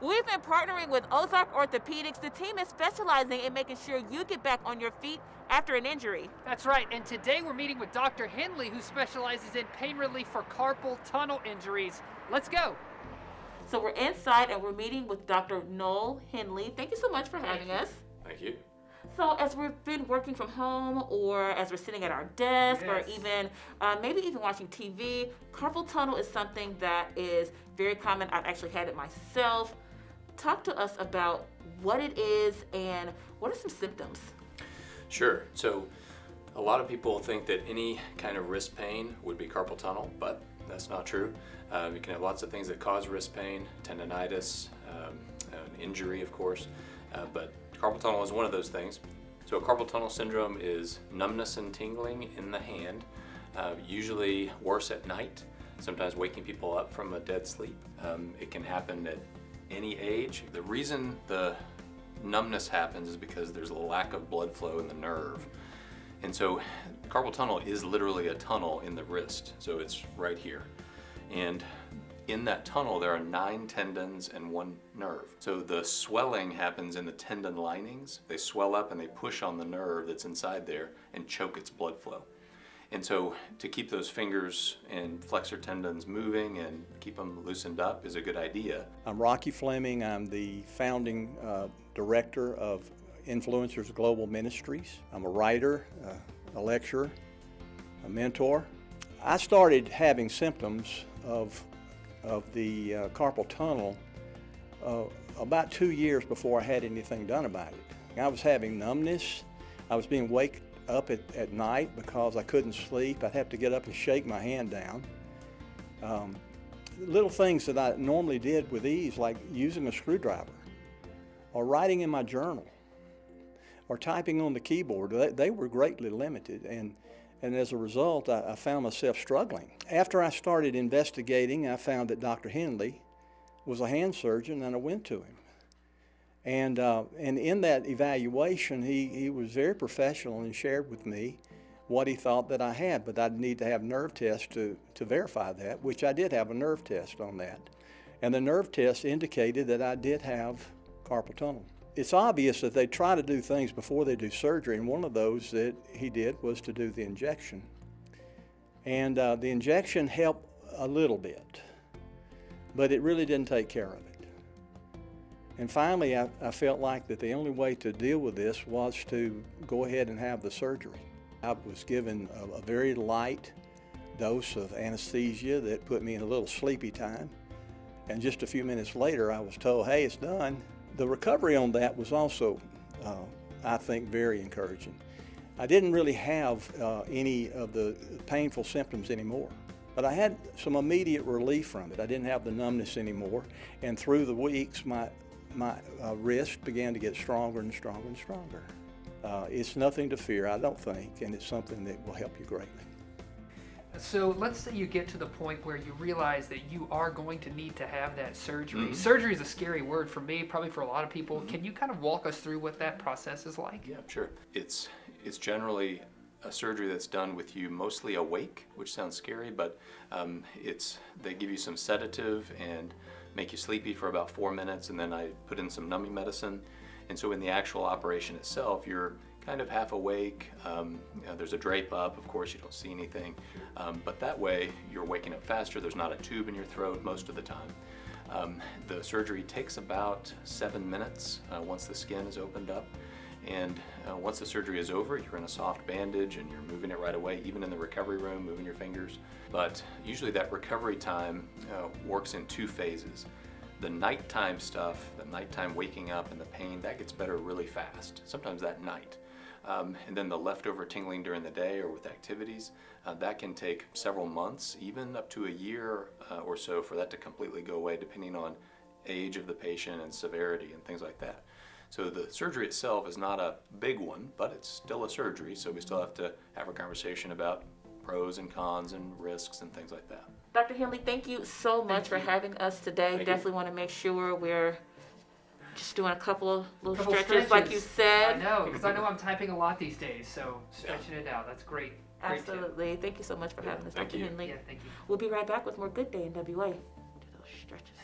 We've been partnering with Ozark Orthopaedics. The team is specializing in making sure you get back on your feet after an injury. That's right, and today we're meeting with Dr. Henley, who specializes in pain relief for carpal tunnel injuries. Let's go. So we're inside and we're meeting with Dr. Noel Henley. Thank you so much for having us. Thank you. So as we've been working from home, or as we're sitting at our desk, or even maybe even watching TV, carpal tunnel is something that is very common. I've actually had it myself. Talk to us about what it is and what are some symptoms? Sure. So a lot of people think that any kind of wrist pain would be carpal tunnel, but that's not true. You can have lots of things that cause wrist pain, tendonitis, an injury, of course, but carpal tunnel is one of those things. So a carpal tunnel syndrome is numbness and tingling in the hand, usually worse at night, sometimes waking people up from a dead sleep. It can happen at any age. The reason the numbness happens is because there's a lack of blood flow in the nerve. And so carpal tunnel is literally a tunnel in the wrist, so it's right here. And in that tunnel there are 9 tendons and 1 nerve. So the swelling happens in the tendon linings. They swell up and they push on the nerve that's inside there and choke its blood flow. And so to keep those fingers and flexor tendons moving and keep them loosened up is a good idea. I'm Rocky Fleming. I'm the founding director of Influencers Global Ministries. I'm a writer, a lecturer, a mentor. I started having symptoms of the carpal tunnel about 2 years before I had anything done about it. I was having numbness. I was being waked up at night because I couldn't sleep. I'd have to get up and shake my hand down. Little things that I normally did with ease, like using a screwdriver or writing in my journal or typing on the keyboard, they were greatly limited, and as a result I found myself struggling. After I started investigating, I found that Dr. Henley was a hand surgeon, and I went to him. And in that evaluation, he was very professional and shared with me what he thought that I had, but I'd need to have nerve tests to verify that, which I did have a nerve test on that. And the nerve test indicated that I did have carpal tunnel. It's obvious that they try to do things before they do surgery, and one of those that he did was to do the injection. And the injection helped a little bit, but it really didn't take care of it. And finally, I felt like that the only way to deal with this was to go ahead and have the surgery. I was given a very light dose of anesthesia that put me in a little sleepy time. And just a few minutes later, I was told, hey, it's done. The recovery on that was also, I think, very encouraging. I didn't really have any of the painful symptoms anymore, but I had some immediate relief from it. I didn't have the numbness anymore, and through the weeks, my wrist began to get stronger and stronger and stronger. It's nothing to fear, I don't think, and it's something that will help you greatly. So let's say you get to the point where you realize that you are going to need to have that surgery. Mm-hmm. Surgery is a scary word for me, probably for a lot of people. Mm-hmm. Can you kind of walk us through what that process is like? Yeah, sure. It's generally a surgery that's done with you mostly awake, which sounds scary, but they give you some sedative and make you sleepy for about 4 minutes, and then I put in some numbing medicine. And so in the actual operation itself, you're kind of half awake. There's a drape up, of course you don't see anything, but that way you're waking up faster. There's not a tube in your throat most of the time. The surgery takes about 7 minutes once the skin is opened up. And once the surgery is over, you're in a soft bandage and you're moving it right away, even in the recovery room, moving your fingers. But usually that recovery time works in 2 phases. The nighttime stuff, the nighttime waking up and the pain, that gets better really fast, sometimes that night. And then the leftover tingling during the day or with activities, that can take several months, even up to a year or so for that to completely go away, depending on age of the patient and severity and things like that. So the surgery itself is not a big one, but it's still a surgery, so we still have to have a conversation about pros and cons and risks and things like that. Dr. Henley, thank you so much for having us today. Definitely want to make sure we're just doing a couple of little stretches like you said. I know, because I know I'm typing a lot these days, so stretching it out, that's great. Absolutely. Thank you so much for having us, Dr. Henley. Yeah, thank you. We'll be right back with more Good Day in WA. Do those stretches.